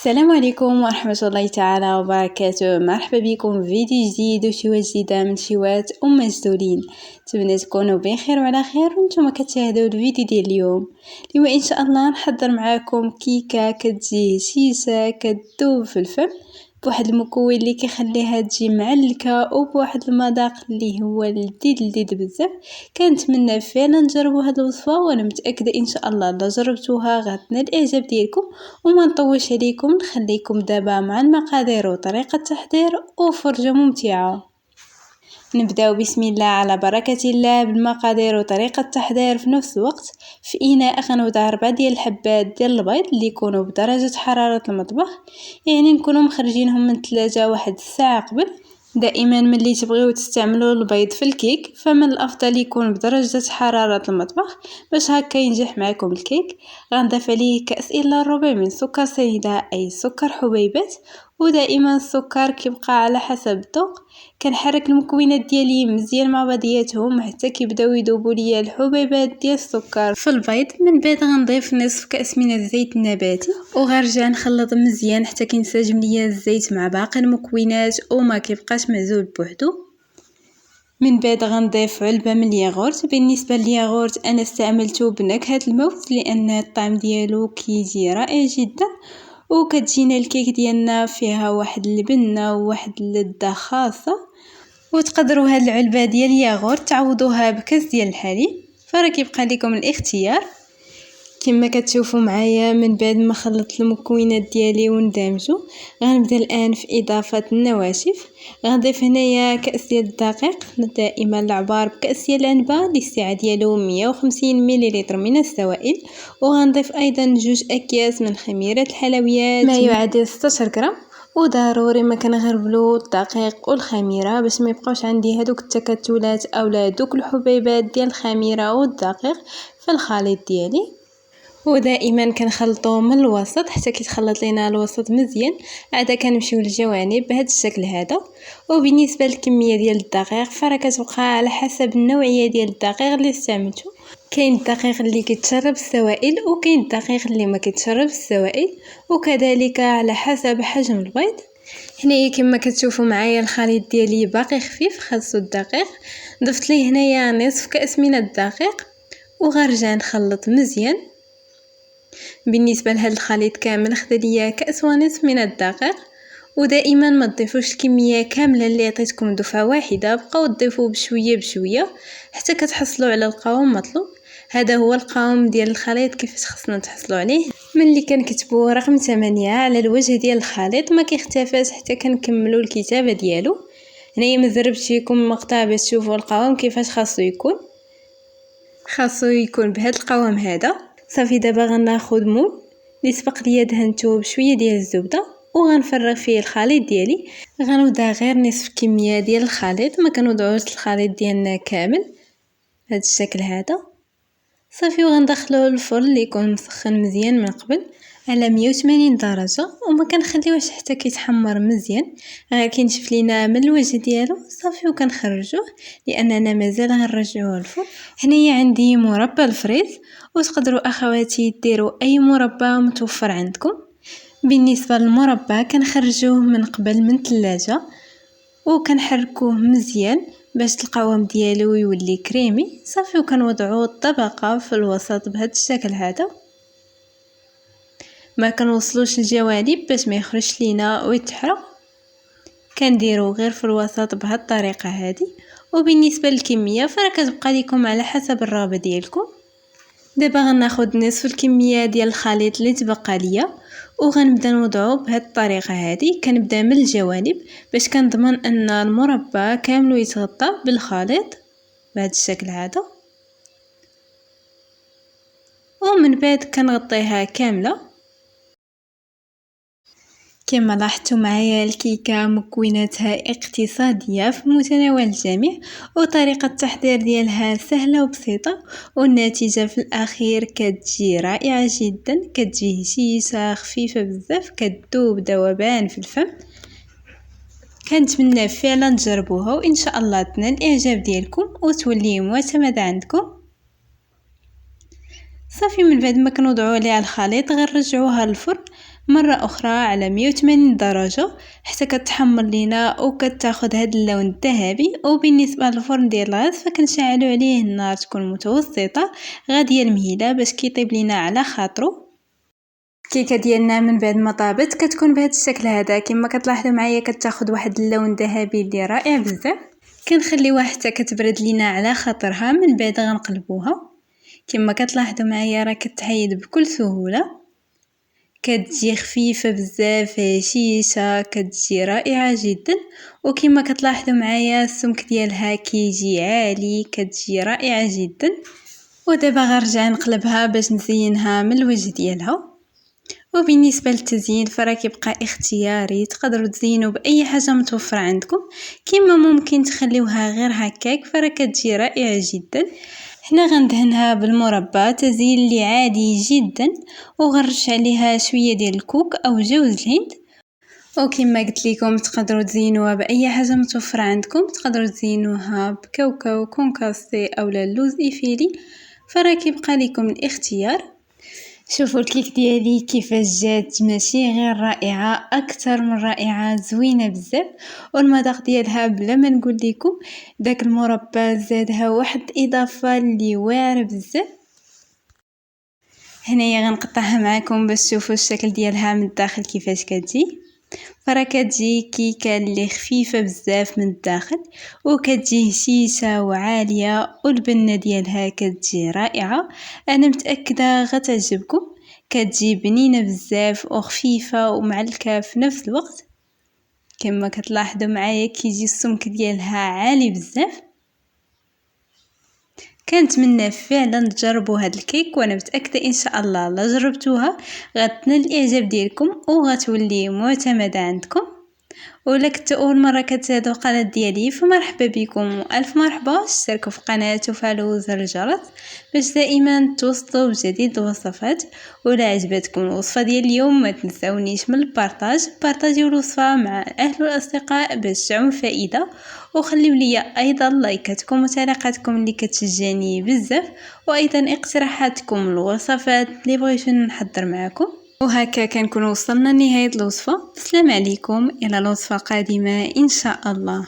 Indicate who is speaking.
Speaker 1: السلام عليكم ورحمة الله تعالى وبركاته. مرحبا بكم في فيديو جديد وشوات جديدة من شوات مجدولين. نتمنى تكونوا بخير وعلى خير وانتم كتشاهدوا الفيديو ديال اليوم ان شاء الله نحضر معاكم كيكه كتجي هشيشه كتذوب في الفم بواحد المكون اللي كيخليها تجي معلكه وبواحد المذاق اللي هو لذيذ بزاف. كنتمنى فعلا تجربوا هذه الوصفه وانا متاكده ان شاء الله اذا جربتوها غتنال الاعجاب ديالكم. وما نطولش عليكم نخليكم دابا مع المقادير وطريقه التحضير وفرجه ممتعه. نبداو بسم الله على بركة الله بالمقادير وطريقة التحضير في نفس الوقت. في إناء غنوضع 4 ديال الحبات ديال البيض اللي يكونوا بدرجة حرارة المطبخ، يعني نكونوا مخرجينهم من الثلاجة واحد الساعة قبل. دائما ملي تبغيو تستعملوا البيض في الكيك فمن الافضل يكون بدرجه حراره المطبخ باش هكا ينجح معكم الكيك. غنضيف عليه كاس الا ربع من سكر سنيده اي سكر حبيبات، ودائما السكر كيبقى على حسب الذوق. كنحرك المكونات ديالي مزيان مع بعضياتهم حتى كيبداو يذوبوا ليا الحبيبات ديال السكر في البيض. من بعد غنضيف نصف كاس من الزيت النباتي وغنرجع نخلط مزيان حتى كينسجم ليا الزيت مع باقي المكونات وما كيبقاش معزول بوحدو. من بعد غنضيف علبه من الياغورت. بالنسبه للياغورت انا استعملته بنكهه الموز لان الطعم ديالو كيجي رائع جدا، وكتجينا الكيك ديالنا فيها واحد البنه وواحد اللذه خاصه. وتقدروا هاد العلبه ديال الياغورت تعوضوها بكاس ديال الحليب، فراه كيبقى لكم الاختيار كما كتشوفوا معايا. من بعد ما خلطت المكونات ديالي وندمجو غنبدا الان في اضافه النواشف. غنضيف هنايا كاس ديال الدقيق، دائما العبار بكاس ديال العنبه الاستعاء ديالو 150 ملل من السوائل، وغنضيف ايضا 2 اكياس من خميره الحلويات ما يعادل 16 غرام. وضروري ما كنغربلو الدقيق والخميره باش ما يبقاوش عندي هذوك التكتلات اولا دوك الحبيبات ديال الخميره والدقيق في الخليط ديالي. ودائما كنخلطوه من الوسط حتى كيتخلط لينا الوسط مزيان، عاد كنمشيو للجوانب بهذا الشكل هذا. وبالنسبه للكميه ديال الدقيق فراه كتبقى على حسب النوعيه ديال الدقيق اللي استعملته. كاين الدقيق اللي كيتشرب السوائل وكاين الدقيق اللي ما كيتشرب السوائل، وكذلك على حسب حجم البيض. هنايا كما كتشوفوا معايا الخليط ديالي باقي خفيف خاصو الدقيق. ضفت ليه هنايا نصف كاس من الدقيق وغنرجع نخلط مزيان. بالنسبه لهذا الخليط كامل خدا ليا كاس ونصف من الدقيق. ودائما ما تضيفوش الكميه كامله اللي عطيتكم دفعه واحده، بقاو تضيفوا بشويه بشويه حتى كتحصلوا على القوام المطلوب. هذا هو القوام ديال الخليط كيفاش خصنا نتحصلوا عليه. ملي كنكتبوا رقم 8 على الوجه ديال الخليط ما كيختفاش حتى كنكملوا الكتابه ديالو. هنايا ما زربتش لكم مقطع باش تشوفوا القوام كيفاش خاصو يكون بهذا القوام هذا. صافي دابا غناخذ مول اللي سبق ليا دهنته بشويه ديال الزبده وغنفرغ فيه الخليط ديالي. غنوضع غير نصف كميه ديال الخليط، ما كنوضعوش الخليط ديالنا كامل بهذا الشكل هذا. صافي وغندخلوه للفرن اللي يكون مسخن مزيان من قبل على 180 درجه، وما كنخليوش حتى كيتحمر مزيان، غير كينشف لينا من الوجه ديالو صافي وكنخرجوه لاننا مازال غنرجعوه للفرن. هنايا عندي مربى الفريز، وتقدروا اخواتي ديروا اي مربى متوفر عندكم. بالنسبه للمربى كنخرجوه من قبل من الثلاجه وكنحركوه مزيان باش القوام ديالو يولي كريمي. صافي وكنوضعوا الطبقه في الوسط بهذا الشكل هذا، ما كنوصلوش الجوانب باش ما يخرجش لينا ويتحرق، كنديرو غير في الوسط بهذه الطريقه هذه. وبالنسبه للكميه فراه كتبقى لكم على حسب الرغبه ديالكم. دابا غناخذ نصف الكميه ديال الخليط اللي تبقى ليا وغنبدا نوضعه بهذه الطريقه هذه. كنبدا من الجوانب باش كنضمن ان المربى كامل يتغطى بالخليط بهذا الشكل هذا، ومن بعد كنغطيها كامله. كما لاحظتوا معايا الكيكه مكوناتها اقتصاديه في متناول الجميع، وطريقه التحضير ديالها سهله وبسيطه، والنتيجه في الاخير كتجي رائعه جدا. كتجي هشيشه خفيفه بزاف كتذوب ذوبان في الفم. كنتمنى فعلا تجربوها وان شاء الله تنال الاعجاب ديالكم وتولي معتمده عندكم. صافي من بعد ما كنوضعوا عليها الخليط غنرجعوها للفرن مرة أخرى على 180 درجة حتى كتحمر لينا وكتاخد هاد اللون الذهبي. وبالنسبة للفرن ديال الغاز فكنشعلو عليه النار تكون متوسطة غادية المهيلة باش كيطيب لينا على خاطرو. الكيكه ديالنا من بعد ما طابت كتكون بهذا الشكل هذا كما كتلاحظوا معايا، كتاخد واحد اللون ذهبي اللي رائع بزاف. كنخليوها حتى كتبرد لينا على خاطرها، من بعد غنقلبوها. كما كتلاحظوا معايا راه كتحيد بكل سهوله، كتجي خفيفه بزاف هشيشه، كتجي رائعه جدا. وكما كتلاحظوا معايا السمك ديالها كيجي عالي، كتجي رائعه جدا. ودابا غنرجع نقلبها باش نزينها من الوجه ديالها. وبالنسبه للتزيين فراه كيبقى اختياري، تقدروا تزينوا باي حاجه متوفره عندكم، كما ممكن تخليوها غير هكاك فراه كتجي رائعه جدا. حنا غندهنها بالمربى، تزيين اللي عادي جدا، وغنرش عليها شويه ديال الكوك او جوز الهند. وكما قلت لكم تقدروا تزينوها باي حاجه متوفره عندكم، تقدروا تزينوها بكاوكاو كونكاستي او اللوز ايفيلي، فراه كيبقى لكم الاختيار. شوفوا الكيك ديالي كيفاش جات، ماشي غير رائعه، اكثر من رائعه، زوينه بزاف. والمذاق ديالها بلا ما نقول لكم، داك المربى زادها واحد اضافه اللي واعره بزاف. هنايا غنقطعها معكم باش تشوفوا الشكل ديالها من الداخل كيفاش كتجي. فراه كتجي كيكه اللي خفيفه بزاف من الداخل، وكتجي هشيشه وعاليه، والبنه ديالها كتجي رائعه. انا متاكده غتعجبكم، كتجي بنينه بزاف وخفيفه ومعلكه في نفس الوقت. كما كتلاحظوا معايا كيجي السمك ديالها عالي بزاف. كنتمنى فعلا تجربوا هاد الكيك، وانا متاكده ان شاء الله لا جربتوها غتنال الاعجاب ديالكم وغتولي معتمده عندكم. ولا كنتو اول مره كتشاهدوا القناه ديالي فمرحبا بكم والف مرحبا. اشتركوا في القناه وفعلوا زر الجرس باش دائما توصلوا بجديد الوصفات. ولا عجبتكم الوصفه ديال اليوم ما تنساونيش من البارطاج، بارطاجيو الوصفه مع الاهل والاصدقاء باش تعم فائده. وخليوا لي ايضا لايكاتكم وتعليقاتكم اللي كتشجعني بزاف، وايضا اقتراحاتكم الوصفات اللي بغيتو نحضر معكم. وهكا كنكون وصلنا لنهاية الوصفة. السلام عليكم، إلى الوصفة قادمة إن شاء الله.